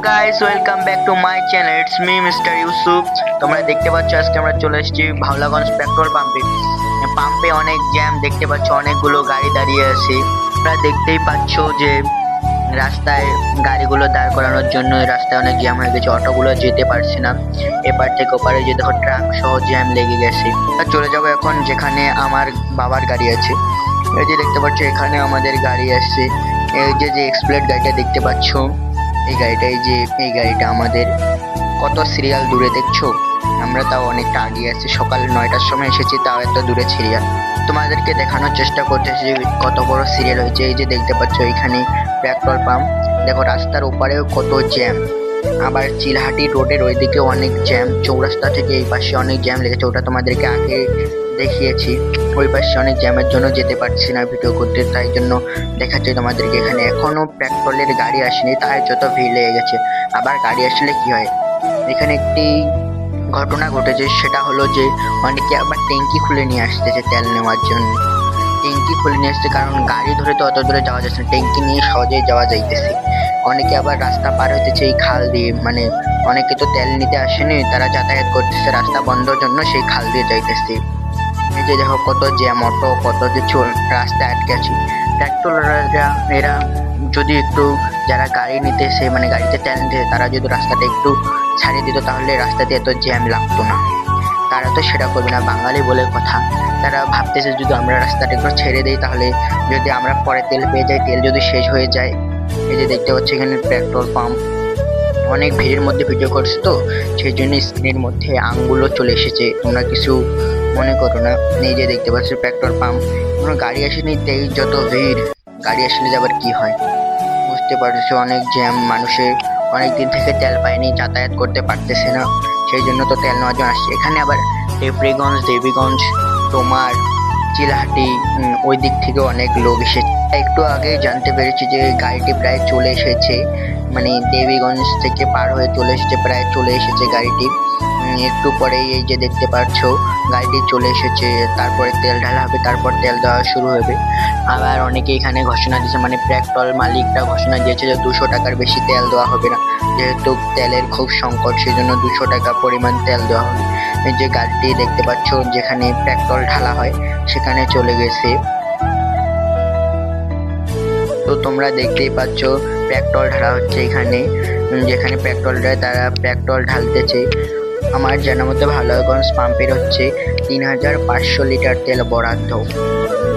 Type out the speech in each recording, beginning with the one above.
Guys, welcome back to my channel. It's me mister Yusuf. তোমরা দেখতে পাচ্ছ আজকে আমরা চলে এসেছি ভাওলাগঞ্জ পেট্রোল পাম্পে অনেক জ্যাম দেখতে পাচ্ছ, অনেকগুলো গাড়ি দাঁড়িয়ে আছে। তোমরা দেখতেই পাচ্ছ যে রাস্তায় গাড়িগুলো দাঁড় করানোর জন্য রাস্তায় অনেক জ্যাম হয়ে গেছে, অটোগুলো যেতে পারছে না। এপার থেকে ওপারে যে দেখো ট্রাক সহ জ্যাম লেগে গেছে। চলে যাবো এখন যেখানে আমার বাবার গাড়ি আছে। এই যে দেখতে পাচ্ছ এখানে আমাদের গাড়ি আসছে। এই যে এক্সপ্লেড গাড়িটা দেখতে পাচ্ছ, এই গাড়িটা আমাদের কত সিরিয়াল দূরে দেখছো। আমরা তাও অনেকটা আগে আছি, সকাল 9টার সময় এসেছি, তাও এত দূরে সিরিয়াল। তোমাদেরকে দেখানোর চেষ্টা করতেছি কত বড় সিরিয়াল হয়েছে। এই যে দেখতে পাচ্ছ এখানে পেট্রোল পাম্প, দেখো রাস্তার ওপারেও কত জ্যাম। আবার চিলহাটি রোডের ওইদিকে অনেক জ্যাম, চৌরাস্তা থেকে এই পাশে অনেক জ্যাম লেগেছে, ওটা তোমাদেরকে আগে দেখিয়েছি। ওই পাশে অনেক জ্যামের জন্য যেতে পারছি না ভিডিও করতে, তাই জন্য দেখাচ্ছি তোমাদেরকে। এখানে এখনো পেট্রোলের গাড়ি আসেনি, তাই যত ভিড় লেগে গেছে। আবার গাড়ি আসলে কি হয়, এখানে একটি ঘটনা ঘটেছে, সেটা হলো যে অনেকে আবার ট্যাঙ্কি খুলে নিয়ে আসতেছে তেল নেওয়ার জন্য। ট্যাঙ্কি খুলে নিয়ে আসছে কারণ গাড়ি ধরে তো অত দূরে যাওয়া যাচ্ছে না, ট্যাঙ্কি নিয়ে সহজেই যাওয়া যাইতেছে। অনেকে আবার রাস্তা পার হইতেছে এই খাল দিয়ে, মানে অনেকে তো তেল নিতে আসেনি, তারা যাতায়াত করতেছে রাস্তা বন্ধর জন্য, সেই খাল দিয়ে যাইতেছে। এই যে দেখো কত জ্যাম, অটো কত কিছু রাস্তায় আটকে আছে। পেট্রোলাররা এরা যদি একটু, যারা গাড়ি নিতে এসে মানে গাড়িতে তেল নিতে, তারা যদি রাস্তাটা একটু ছাড়িয়ে দিত তাহলে রাস্তাতে এত জ্যাম লাগতো না। তারা তো সেটা করবে না, বাঙালি বলে কথা। তারা ভাবতেছে যদি আমরা রাস্তাটা একটু ছেড়ে দিই, তাহলে যদি আমরা পরে তেল পেয়ে যাই, তেল যদি শেষ হয়ে যায়। এই যে দেখতে পাচ্ছি এখানে পেট্রোল পাম্প, অনেক ভিড়ের মধ্যে ভিডিও করছে তো সেই জন্য স্ক্রিনের মধ্যে আঙ্গুলও চলে এসেছে, তোমরা কিছু মনে করো না। এই যে দেখতে পাচ্ছি পেট্রোল পাম্প, কোনো গাড়ি আসেনি, তেই যত ভিড়। গাড়ি আসলে যাবার কি হয় বুঝতে পারছো, অনেক জ্যাম, মানুষের অনেক দিন থেকে তেল পায়নি, যাতায়াত করতে পারতেছে না, সেই জন্য তো তেল নেওয়ার জন্য আসছে। এখানে আবার দেবীগঞ্জ তোমার চিলাহাটি ওই দিক থেকে অনেক লোক এসেছে। একটু আগে জানতে পেরেছি যে গাড়িটি প্রায় চলে এসেছে, মানে দেবীগঞ্জ থেকে পার হয়ে চলে এসেছে, প্রায় চলে এসেছে গাড়িটি। একটু পরেই এই যে দেখতে পাচ্ছ গাড়িটি চলে এসেছে, তারপরে তেল ঢালা হবে, তারপর তেল দেওয়া শুরু হবে। আবার অনেকে এখানে ঘোষণা দিয়েছে, মানে পেট্রোল মালিকরা ঘোষণা দিয়েছে যে 200 টাকার বেশি তেল দেওয়া হবে না, যেহেতু তেলের খুব সংকট, সেই জন্য 200 টাকা পরিমাণ তেল দেওয়া হবে। এই যে গাড়িটি দেখতে পাচ্ছ যেখানে পেট্রোল ঢালা হয় সেখানে চলে গেছে। তো তোমরা দেখতেই পাচ্ছ পেট্রোল ঢালা হচ্ছে এখানে, যেখানে পেট্রোল দেয় তারা পেট্রোল ঢালতেছে। আমার জানা মতে ভাওলাগঞ্জ পাম্পের হচ্ছে 3500 লিটার তেল বরাদ্দ,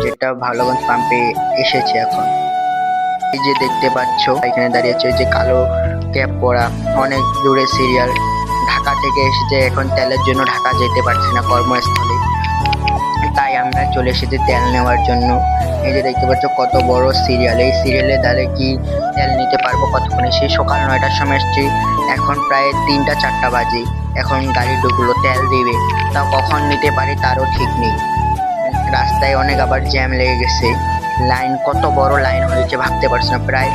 যেটা ভাওলাগঞ্জ পাম্পে এসেছে এখন। এই যে দেখতে পাচ্ছ এখানে দাঁড়িয়ে আছে যে কালো ক্যাপ পরা, অনেক দূরে সিরিয়াল, ঢাকা থেকে এসেছে, এখন তেলের জন্য ঢাকা যেতে পারছে না কর্মস্থলে, তাই আমরা চলে এসেছি তেল নেওয়ার জন্য। এই যে দেখতে পাচ্ছ কত বড় সিরিয়াল, এই সিরিয়ালে দাঁড়িয়ে কি তেল নিতে পারবো কতক্ষণে। সেই সকাল 9টার সময় এসেছি, এখন প্রায় 3টা-4টা বাজে, এখন গাড়ি ঢুকলো, তেল দিবে, তা কখন নিতে পারি তারও ঠিক নেই। রাস্তায় অনেক আবার জ্যাম লেগে গেছে, লাইন কত বড় লাইন হয়েছে ভাবতে পারছি না, প্রায়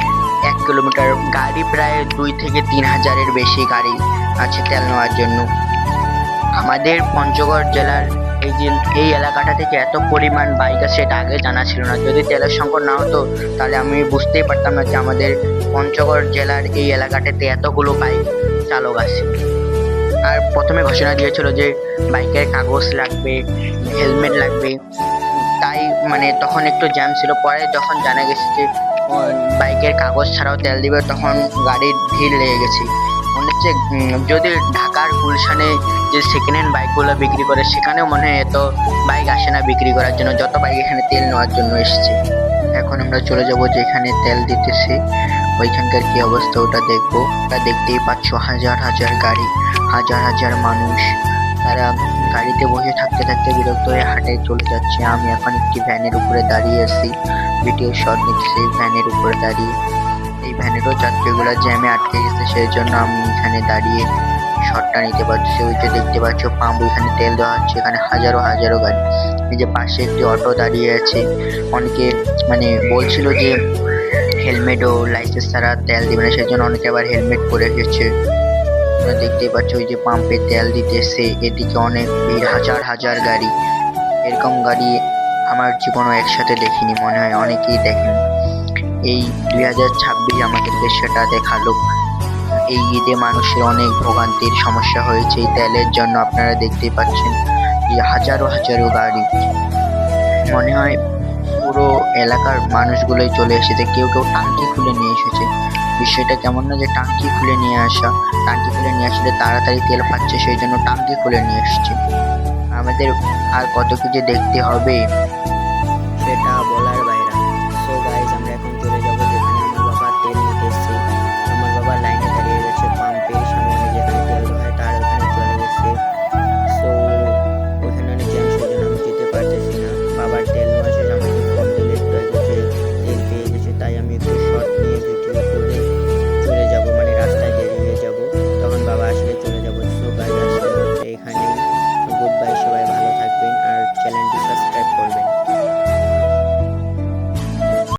1 কিলোমিটার গাড়ি, প্রায় 2 থেকে 3 হাজারের বেশি গাড়ি আছে তেল নেওয়ার জন্য। আমাদের পঞ্চগড় জেলার এই এলাকাটা থেকে এত পরিমাণ বাইক আছে এটা আগে জানা ছিল না। যদি তেলের সংকট না হতো তাহলে আমি বুঝতেই পারতাম না যে আমাদের পঞ্চগড় জেলার এই এলাকাটাতে এতগুলো বাইক চালক আছে। আর প্রথমে ঘোষণা দিয়েছিল যে বাইকের কাগজ লাগবে, হেলমেট লাগবে, তাই মানে তখন একটু জ্যাম ছিল। পরে যখন জানা গেছে যে বাইকের কাগজ ছাড়াও তেল দিবে, তখন গাড়ির ভিড় লেগে গেছে। মনে হচ্ছে যদি ঢাকার গুলশানে যে সেকেন্ড হ্যান্ড বাইকগুলো বিক্রি করে, সেখানেও মনে হয় এত বাইক আসে না বিক্রি করার জন্য, যত বাইক এখানে তেল নেওয়ার জন্য এসেছে। এখন আমরা চলে যাব যেখানে তেল দিতেছে, ওইখানকার কি অবস্থা ওটা দেখবো। তা দেখতেই পাচ্ছ হাজার হাজার গাড়ি, হাজার হাজার মানুষ, তারা গাড়িতে বসে থাকতে থাকতে বিরক্ত হয়ে হাঁটে চলে যাচ্ছে। আমি এখন একটি ভ্যানের উপরে দাঁড়িয়ে আছি, ভিডিও শট নিচ্ছি এই ভ্যানের উপরে দাঁড়িয়ে। এই ভ্যানেরও যাত্রীগুলো জ্যামে আটকে গেছে, সেই জন্য আমি এখানে দাঁড়িয়ে শটটা নিতে পারছি। ওই যে দেখতে পাচ্ছ পাম্প, ওইখানে তেল দেওয়া হচ্ছে, এখানে হাজারো হাজারো গাড়ি। এই যে পাশে একটি অটো দাঁড়িয়ে আছে, অনেকে মানে বলছিল যে হেলমেট ও লাইসেন্স ছাড়া তেল দিবে না, সেই জন্য অনেকে আবার হেলমেট পরে গেছে। তোমরা দেখতেই পাচ্ছ ওই যে পাম্পে তেল দিতেছে, এদিকে অনেক ভিড়, হাজার হাজার গাড়ি। এরকম গাড়ি আমার জীবনও একসাথে দেখিনি, মনে হয় অনেকেই দেখেনি। এই 2026 আমাদেরকে সেটা দেখালো। এই ঈদে মানুষের অনেক ভোগান্তির সমস্যা হয়েছে এই তেলের জন্য। আপনারা দেখতেই পাচ্ছেন এই হাজারো হাজারো গাড়ি, মনে হয় পুরো এলাকার মানুষগুলোই চলে এসেছে, কেউ কেউ টাঙ্কি খুলে নিয়ে এসেছে। বিষয়টা কেমন না যে টাঙ্কি খুলে নিয়ে আসা, টাঙ্কি খুলে নিয়ে আসলে তাড়াতাড়ি তেল পাচ্ছে সেই জন্য টাঙ্কি খুলে নিয়ে এসেছে। আমাদের আর কত কিছু দেখতে হবে।